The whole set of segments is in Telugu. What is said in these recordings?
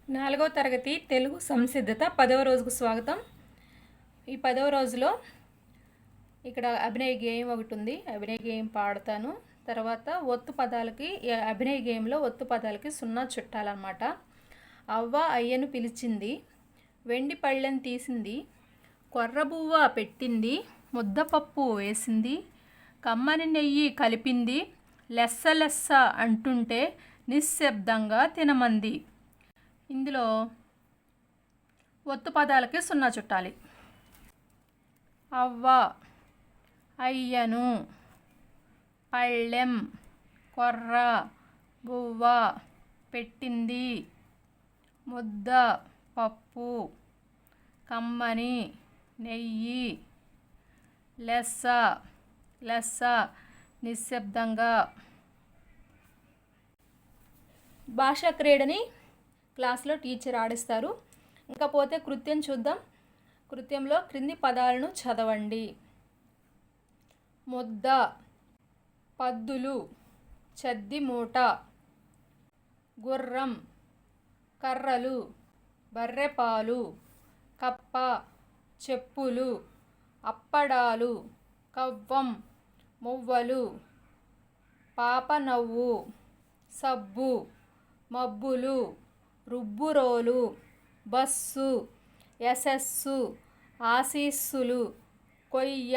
4వ తరగతి తెలుగు సంసిద్ధత 10వ రోజుకు స్వాగతం. ఈ 10వ రోజులో ఇక్కడ అభినయ గేయం ఒకటి ఉంది. అభినయ గేయం పాడతాను. తర్వాత ఒత్తు పదాలకి అభినయ గేయంలో ఒత్తు పదాలకి సున్నా చుట్టాలన్నమాట. అవ్వ అయ్యను పిలిచింది, వెండి పళ్ళెం తీసింది, కొర్రబువ్వ పెట్టింది, ముద్దపప్పు వేసింది, కమ్మని నెయ్యి కలిపింది, లెస్స లెస్స అంటుంటే నిశ్శబ్దంగా తినమంది. ఇందులో ఒత్తు పదాలకి సున్నా చుట్టాలి. అవ్వ, అయ్యను, పళ్ళెం, కొర్ర, బువ్వ, పెట్టింది, ముద్ద, పప్పు, కమ్మని, నెయ్యి, లెస్స లెస్స, నిశ్శబ్దంగా. భాషా క్రీడని క్లాస్లో టీచర్ ఆడిస్తారు. ఇంకా పోతే కృత్యం చూద్దాం. కృత్యంలో క్రింది పదాలను చదవండి. ముద్ద, పద్దులు, చద్ది మూట, గుర్రం, కర్రలు, బర్రెపాలు, కప్ప, చెప్పులు, అప్పడాలు, కవ్వం, మువ్వలు, పాప నవ్వు, సబ్బు, మబ్బులు, రుబ్బురోలు, బస్సు, యశస్సు, ఆశీస్సులు, కొయ్య,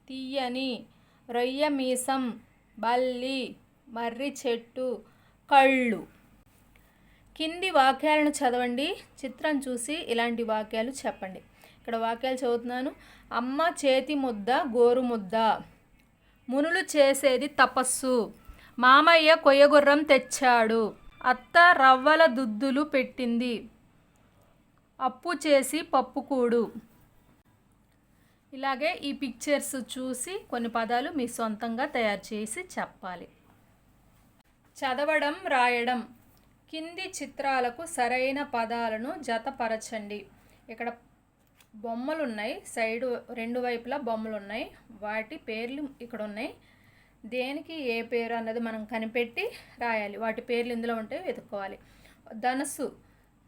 తీయని, రొయ్య మీసం, బల్లి, మర్రి చెట్టు, కళ్ళు. కింది వాక్యాలను చదవండి. చిత్రం చూసి ఇలాంటి వాక్యాలు చెప్పండి. ఇక్కడ వాక్యాలు చదువుతున్నాను. అమ్మ చేతి ముద్ద గోరు ముద్ద, మునులు చేసేది తపస్సు, మామయ్య కొయ్యగుర్రం తెచ్చాడు, అత్త రవ్వల దుద్దులు పెట్టింది, అప్పు చేసి పప్పుకూడు. ఇలాగే ఈ పిక్చర్స్ చూసి కొన్ని పదాలు మీ సొంతంగా తయారు చేసి చెప్పాలి. చదవడం, రాయడం. కింది చిత్రాలకు సరైన పదాలను జతపరచండి. ఇక్కడ బొమ్మలు ఉన్నాయి, సైడు రెండు వైపులా బొమ్మలు ఉన్నాయి. వాటి పేర్లు ఇక్కడ ఉన్నాయి. దేనికి ఏ పేరు అన్నది మనం కనిపెట్టి రాయాలి. వాటి పేర్లు ఇందులో ఉంటే వెతుక్కోవాలి. ధనుసు,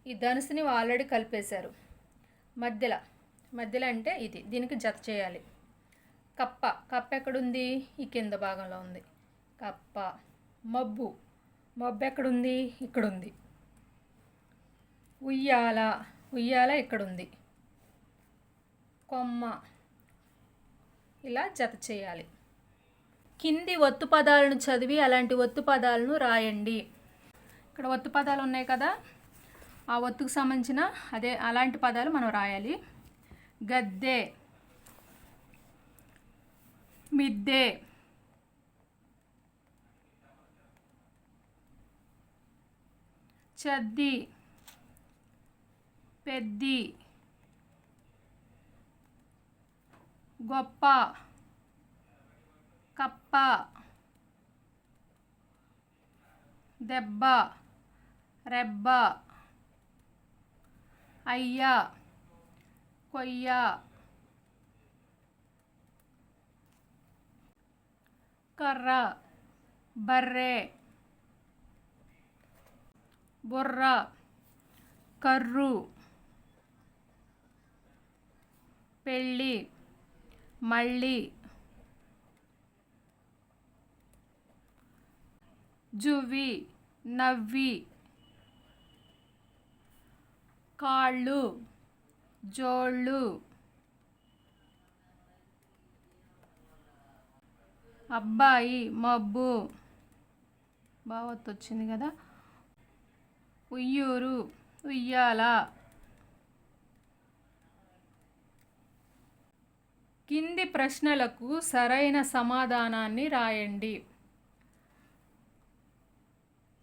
ఈ ధనుసుని ఆల్రెడీ కలిపేశారు. మధ్యలో అంటే ఇది, దీనికి జత చేయాలి. కప్ప, కప్ప ఎక్కడుంది? ఈ కింద భాగంలో ఉంది కప్ప. మబ్బు, మబ్బు ఎక్కడుంది? ఇక్కడుంది. ఉయ్యాల, ఉయ్యాల ఇక్కడుంది. కొమ్మ, ఇలా జత చేయాలి. కింది ఒత్తు పదాలను చదివి అలాంటి ఒత్తు పదాలను రాయండి. ఇక్కడ ఒత్తు పదాలు ఉన్నాయి కదా, ఆ ఒత్తుకు సంబంధించిన అలాంటి పదాలు మనం రాయాలి. గద్దె, మిద్దె, చద్ది, పెద్ది, గొప్ప, కప్ప, దెబ్బ, రెబ్బ, అయ్య, కొయ్య, కర్ర, బర్రె, బుర్ర, కర్రు, పెళ్ళి, మళ్ళీ, జువ్వి, నవ్వి, కాళ్ళు, జోళ్ళు, అబ్బాయి, మబ్బు, బావొత్తు వచ్చింది కదా, ఉయ్యూరు, ఉయ్యాల. కింది ప్రశ్నలకు సరైన సమాధానాన్ని రాయండి.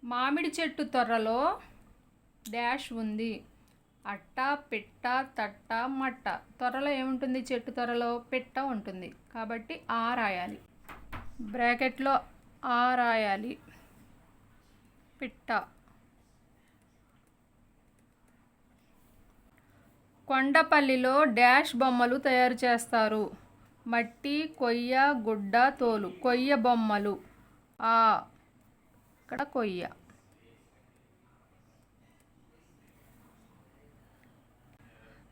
మామిడి చెట్టు తొర్రలో డాష్ ఉంది. అట్ట, పిట్ట, తట్ట, మట్ట. తొర్రలో ఏముంటుంది? చెట్టు తొర్రలో పిట్ట ఉంటుంది కాబట్టి ఆ రాయాలి. బ్రాకెట్లో ఆ రాయాలి. పిట్ట. కొండపల్లిలో డాష్ బొమ్మలు తయారు చేస్తారు. మట్టి, కొయ్య, గుడ్డ, తోలు. కొయ్య బొమ్మలు. ఇక్కడ కొయ్య.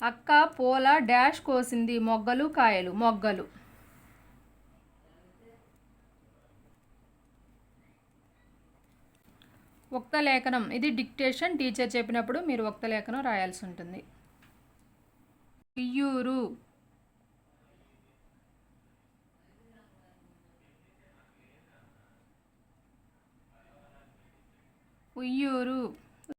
అక్క పూల డాష్ కోసింది మొగ్గలు కాయలు మొగ్గలు. ఉక్త లేఖనం ఇది డిక్టేషన్. టీచర్ చెప్పినప్పుడు మీరు ఉక్త లేఖనం రాయాల్సి ఉంటుంది. ఇయ్యూరు ఉయ్యూరు